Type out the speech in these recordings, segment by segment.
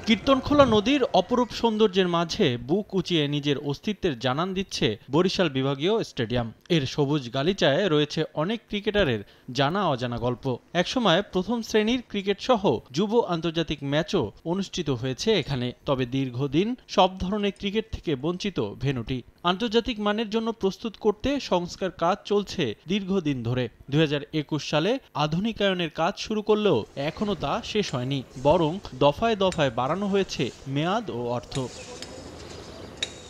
কীর্তনখোলা নদীর অপরূপ সৌন্দর্যের মাঝে বুক উঁচিয়ে নিজের অস্তিত্বের জানান দিচ্ছে বরিশাল বিভাগীয় স্টেডিয়াম। এর সবুজ গালিচায় রয়েছে অনেক ক্রিকেটারের জানা অজানা গল্প। একসময় প্রথম শ্রেণীর ক্রিকেট সহ যুব আন্তর্জাতিক ম্যাচও অনুষ্ঠিত হয়েছে এখানে। তবে দীর্ঘদিন সব ধরনের ক্রিকেট থেকে বঞ্চিত ভেন্যুটি। আন্তর্জাতিক মানের জন্য প্রস্তুত করতে সংস্কার কাজ চলছে দীর্ঘদিন ধরে। 2021 সালে আধুনিকায়নের কাজ শুরু করলেও এখনো তা শেষ হয়নি, বরং দফায় দফায় বাড়ানো হয়েছে মেয়াদ ও অর্থ।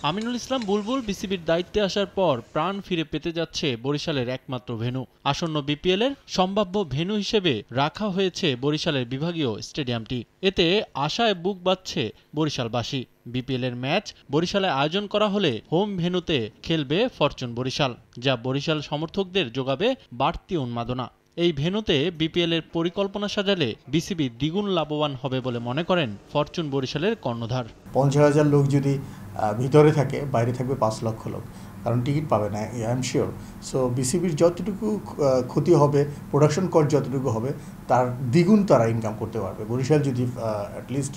আমিনুল ইসলাম বুলবুল বিসিবির দায়িত্বে আসার পর প্রাণ ফিরে পেতে যাচ্ছে বরিশালের একমাত্র ভেন্যু। আসন্ন বিপিএল এর সম্ভাব্য ভেন্যু হিসেবে রাখা হয়েছে বরিশালের বিভাগীয় স্টেডিয়ামটি। এতে আশায় বুক বাঁধছে বরিশালবাসী। বিপিএল এর ম্যাচ বরিশালে আয়োজন করা হলে হোম ভেন্যুতে খেলবে ফরচুন বরিশাল, যা বরিশাল সমর্থকদের যোগাবে বাড়তি উন্মাদনা। এই ভেন্যুতে বিপিএল এর পরিকল্পনা সাজালে বিসিবি দ্বিগুণ লাভবান হবে বলে মনে করেন ফরচুন বরিশালের কর্ণধার। 50,000 লোক যদি ভিতরে থাকে, বাইরে থাকবে 5 লক্ষ লোক, কারণ টিকিট পাবে না, আই এম শিওর। সো বিসিবির যতটুকু ক্ষতি হবে, প্রোডাকশন কস্ট যতটুকু হবে, তার দ্বিগুণ তারা ইনকাম করতে পারবে বরিশাল যদি অ্যাটলিস্ট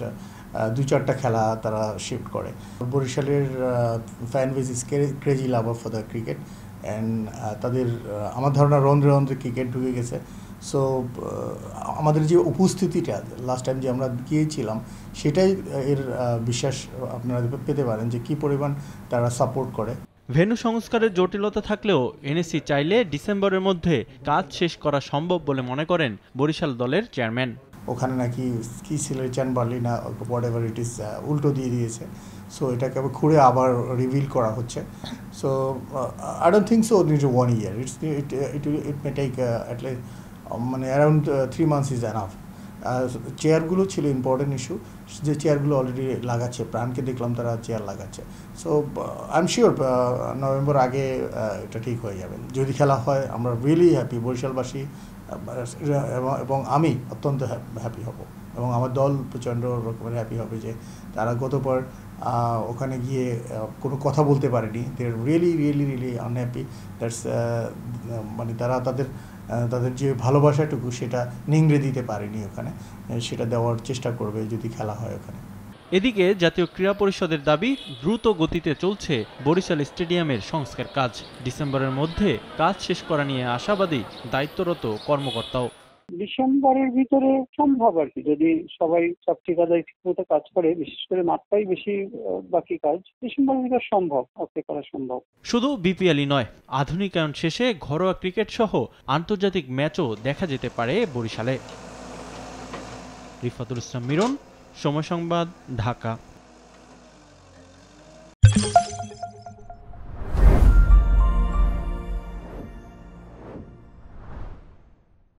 2-4টা খেলা তারা শিফট করে। বরিশালের fan base is crazy lover for the cricket and তাদের আমার ধারণা রন্ধ্রে রন্ধ্রে ক্রিকেট ঢুকে গেছে। সো আমাদের যে উপস্থিতিটা লাস্ট টাইম যে আমরা গিয়েছিলাম, সেটাই এর বিশ্বাস আপনারা পেতে পারেন যে কী পরিমাণ তারা সাপোর্ট করে। ভেন্যু সংস্কারের জটিলতা থাকলেও এনএসি চাইলে ডিসেম্বরের মধ্যে কাজ শেষ করা সম্ভব বলে মনে করেন বরিশাল দলের চেয়ারম্যান। ওখানে নাকি কি ছিল চ্যানবার্লি না হোয়াট এভার ইট ইজ উল্টো দিয়ে দিয়েছে। সো এটাকে আবার খুঁড়ে আবার রিভিল করা হচ্ছে। So I don't think so need 1 year, it may take at least মানে অ্যারাউন্ড 3 months ইজ এনাফ। চেয়ারগুলো ছিল ইম্পর্টেন্ট ইস্যু, যে চেয়ারগুলো অলরেডি লাগাচ্ছে, প্রাণকে দেখলাম তারা চেয়ার লাগাচ্ছে। So I am sure November আগে এটা ঠিক হয়ে যাবে যদি খেলা হয়। আমরা রিয়েলি হ্যাপি, বরিশালবাসী এবং আমি অত্যন্ত হ্যাপি হব, এবং আমার দল প্রচণ্ড রকমের হ্যাপি হবে যে তারা গতবার ওখানে গিয়ে কোনো কথা বলতে পারেনি। They are really really really unhappy. That's মানে তারা তাদের যে ভালোবাসাটুকু সেটা নিংড়ে দিতে পারেনি ওখানে, সেটা দেওয়ার চেষ্টা করবে যদি খেলা হয় ওখানে। এদিকে জাতীয় ক্রীড়া পরিষদের দাবি, দ্রুত গতিতে চলছে বরিশাল স্টেডিয়ামের সংস্কার কাজ। ডিসেম্বরের মধ্যে কাজ শেষ করা নিয়ে আশাবাদী দায়িত্বরত কর্মকর্তাও। ডিসেম্বরের ভিতরে সম্ভব আর কি, যদি সবাই সব ঠিকাদার ঠিকমতো কাজ করে, বিশেষ করে মাঠটাই বেশি বাকি কাজ, ডিসেম্বরের ভিতরে সম্ভব, ওকে করা সম্ভব। শুধু বিপিএলই নয়, আধুনিকায়ন শেষে ঘরোয়া ক্রিকেট সহ আন্তর্জাতিক ম্যাচও দেখা যেতে পারে বরিশালে। রিফাতুল ইসলাম মিরন, সময় সংবাদ, ঢাকা।